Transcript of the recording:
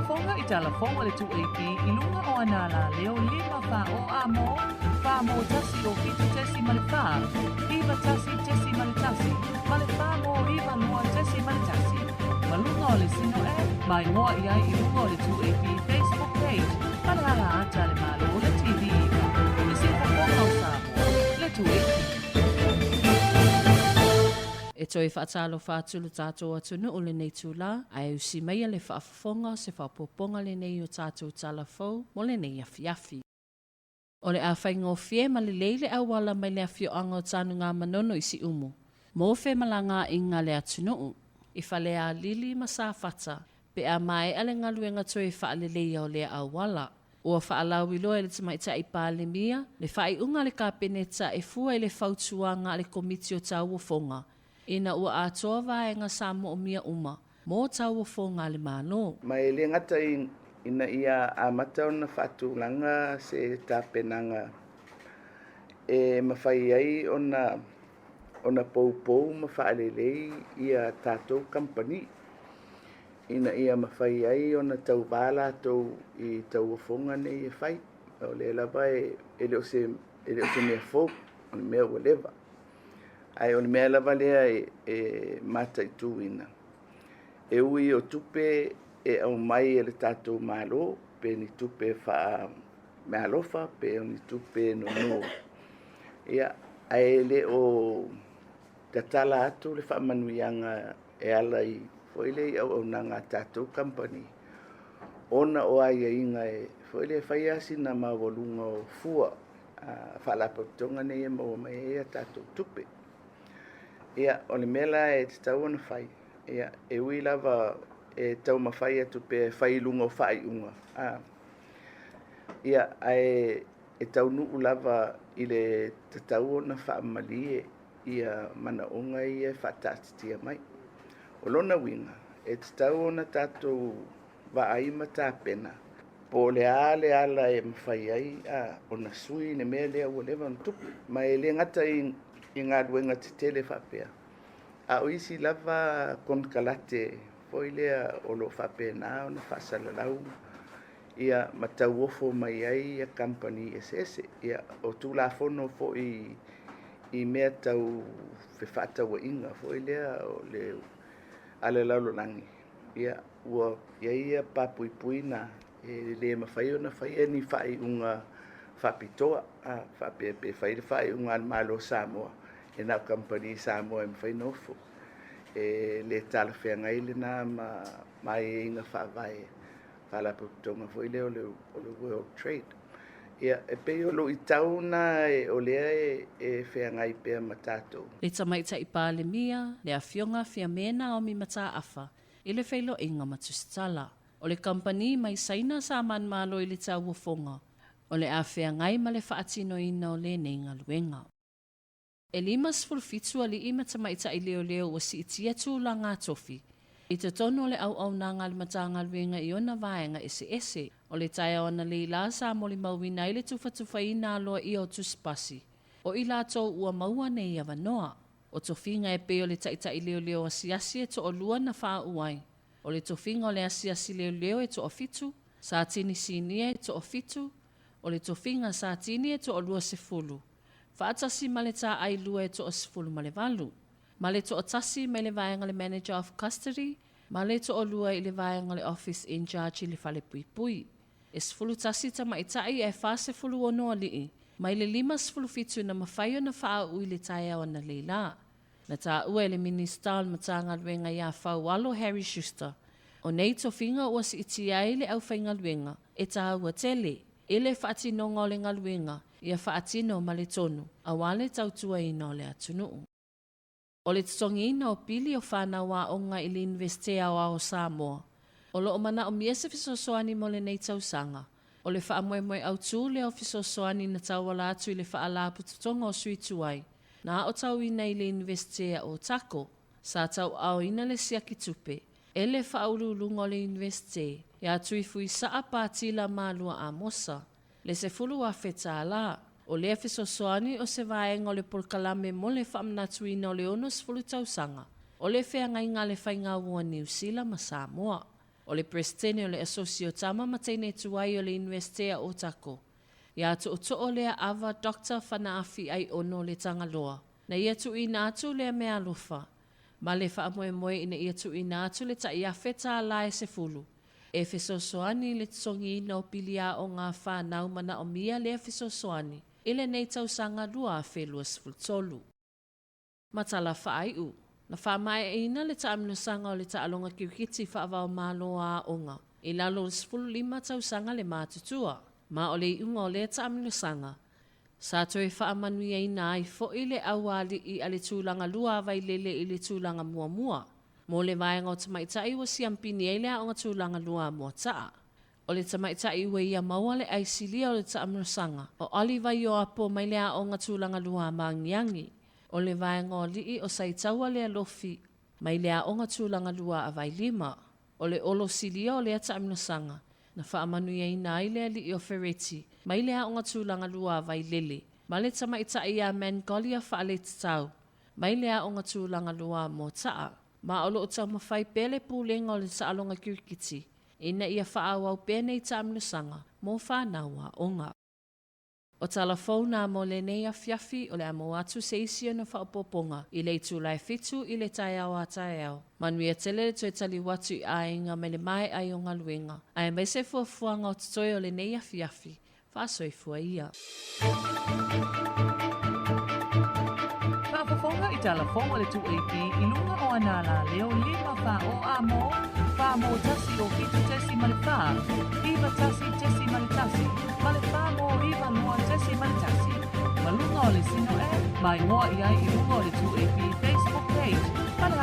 Whakafonga I talafou o le TALAFOU I lunga o anala leo 5 wha o amo, wha mo tasi o fitu tesi ma le wha, riva tasi tesi ma le tasi, ma le wha mo riva lua tesi ma le tasi. Ma lunga o le sino mai ngoa ia I lunga o le TALAFOU Facebook page, ma le ala ata le malo o le TV ika, le si whakonga o Samoa, le TALAFOU. E toi whaatalo whaatulu tātou atunu o le nei tūla, ai usi meia le whaafafonga se whaapoponga le nei o tātou talafou mo le nei AFIAFI. O le awhaingo fie ma le leile auala mai le awhioanga o Tanugāmanono I Siumu. Mō whe malanga I ngā le atunuu, I whale a lili ma sa whata, pe a mā'ea le ngaluenga toi whaale leia o le auala. Ua whaalau I loa le tamaita I pālemia, le whai unga le kāpeneta e fua I le whautuanga le komiti o tauafonga. Ina ua atoa vaenga sa mo o mia uma, mō tau o whonga le mālo. Mai le ngata ina ia a mata ona whaatulanga se tāpenanga. E mawhai ai ona pou ma whaalelei ia tātou company. Ina ia mawhai ai ona tau wāla tau I tau o whonga nei e whai. O le lava e leo se mea fōk, o le mea whatever. Ai o le mea lava lea e matai tuina. E ui o tupe e au mai e le tātou mālo, pe ni tupe wha mea lofa, pe o ni tupe no. Ia, ai le o te tala atu le wha manuianga e ala I foile I au nanga tātou company. Ona o ai inga e foile whai asi na mawalunga o fua, whalapautonga nei e maua mai e tātou tupe. Ia, o le mela e te tau ana whai. Ia, e ui lava e tau mawhai atu pe whai lunga o whai unga. Ia, e tau nuu lava I le te tau ana wha mali ia mana onga I e whatatitia mai. O lona winga, e te tau ana tātou wa aima tā pena. Po le ala e mawhai ai, o na sui ne mea lea ua lewa on tupu. Ma e le ngata I ngā ruenga te tele whapea. A o isi lava kon kalate foi lea o lo whapea nā o na whasalalau. Ia matau ofo mai ai a company SS. Ia o tulafono fo I mea tau whewhatawa inga foi lea o le ale laulolangi. Ia ua ia papui na e le mawhai o na whai ni whai unga whapitoa. Whapea pe whai unga malo Samoa. E nā company Samoa e mwhai nofo. E le talawhea ngai le nā mai e inga whawai. Whalaputonga fo I leo le World Trade. Ia e pei o lo I tauna e o lea e whea ngai pea matatou. Le tamaita I pālemia, le awhionga whia mena o mi mata awha. I le whailo inga matusitala. O le company mai saina sa man malo I le tau o whonga. O le awhea ngai ma le whaatino ina o le neinga luenga. E limas fulfitu ali ima tamaita I leoleo o si itia tūla ngā tofi. I te tono le au na ngā matanga luenga I ona vaenga ese. O le taia ona le ila sa mo le mauina I le tufatuwhai nā loa I o tuspasi. O I latou ua maua nei avanoa. O tofinga e peo le taita I leoleo asiasi e to o lua na wha uai. O le tofinga o le asiasi leoleo e to o fitu. Sa tini sinia e to o fitu. O le tofinga sa tini e to o lua se fulu. Whaatasi ma le tā ai lua e to o sifulu ma le walu. Ma le to o tasi me le vaenga le manager of custody. Ma le to o lua I le vaenga le office in charge le whale pui. E sifulu tasi tama I tai e wha sifulu o noa lii. Ma I le 5 sifulu fitu na mawhai o na wha ui le taia o na leila. Na tā ua le minister al matanga luenga ia whau alo Harry Schuster. O nei to finga ua si iti ai le au whainga luenga. E tā ua tele. E le whaatinonga o le ngaluenga. Ia whaatino ma le tonu, a wale tuai no le atunuu. O le tutongi ina o pili o fanau aoga I le Iunivesite o Samoa. O loo mana o miese fesoasoani mo le nei tausanga. O le whaamoemoe au tū le o fesoasoani na tauala atu I le whaalapu tutonga o sui tuai. Na o tau ina I le Iunivesite o Otago, sa tau au ina le siaki tupe. E le whaululunga o le Iunivesite, ia tui fui saa pātila mālua a mosa. Le se fulu a feta la, o le fesoasoani o se vaenga o le polkalame mo le whaamnatuina o le onos fulu tausanga, o le whea ngai ngā le whainga ua New Zealand ma Samoa. O le presidente o le asosio tama ma teine tuai o le Iunivesite a Otago. Ia tu o to'o lea ava Dr. Fanau ai ono le tangaloa. Na ia tu ina atu lea mea alofa. Ma le wha moe moe ina ia tu ina atu le ta ia feta la e se fulu. E fesoasoani le tsongi ina o pili a o ngā fanau mana o mia le fesoasoani. Ile nei tausaga lua a whelua sefulutolu. Ma tala whaaiu. Na whamae ina le taaminosanga o le taalonga kirikiti whaavao malo a onga. I lalo le 15 tausaga le matutua. Ma o le iunga o le taaminosanga. Sa toi whaamanuia ina ai fo i le auali i ale tūlanga lua vai lele i le tūlanga mua mua. Mo le vaenga o tamaitai wa siampini e lea o ngā tūlanga lua mua taa. O le tamaitai ua ia maua le aisilia o le taaminosanga. O aliva i o apo mai lea o ngā tūlanga lua maangiangi. O le vaenga o lii o saitaua lea lofi. Mai lea o ngā tūlanga lua a vai lima. O le olo silia o lea taaminosanga. Na whaamanuia ina ai lea li o fereti. Mai lea o ngā tūlanga lua vai lele. Ma le tamaitai a Matgaluega whaale tatau. Mai lea o ngā tūlanga lua mō taa. Ma olo o tau mawhai pele pūlenga o le taalonga kirikiti. Ina ia whaawau pēnei taaminosanga mō whanau a onga. O TALAFOU nā mo le nei AFIAFI o le amo atu seisio na whaopoponga i le tūlai fitu i le taiao a taiao. Manuia tele le toi tali watu i ainga me le mā'ea i o Ngaluenga. Ai mai se fuafuanga o tutoi o le nei AFIAFI. Whaasoifua ia. Whaafafonga i TALAFOU o le tuai i lunga o anala leo 5 wha o amo, wha mo tasi o fitu tesi ma le wha, iwa tasi tesi ma le tasi, ma le wha mo iwa noa tesi ma le tasi. Ma lunga o le sino e, mai hoa i ai i lunga o le tuai Facebook page, ma le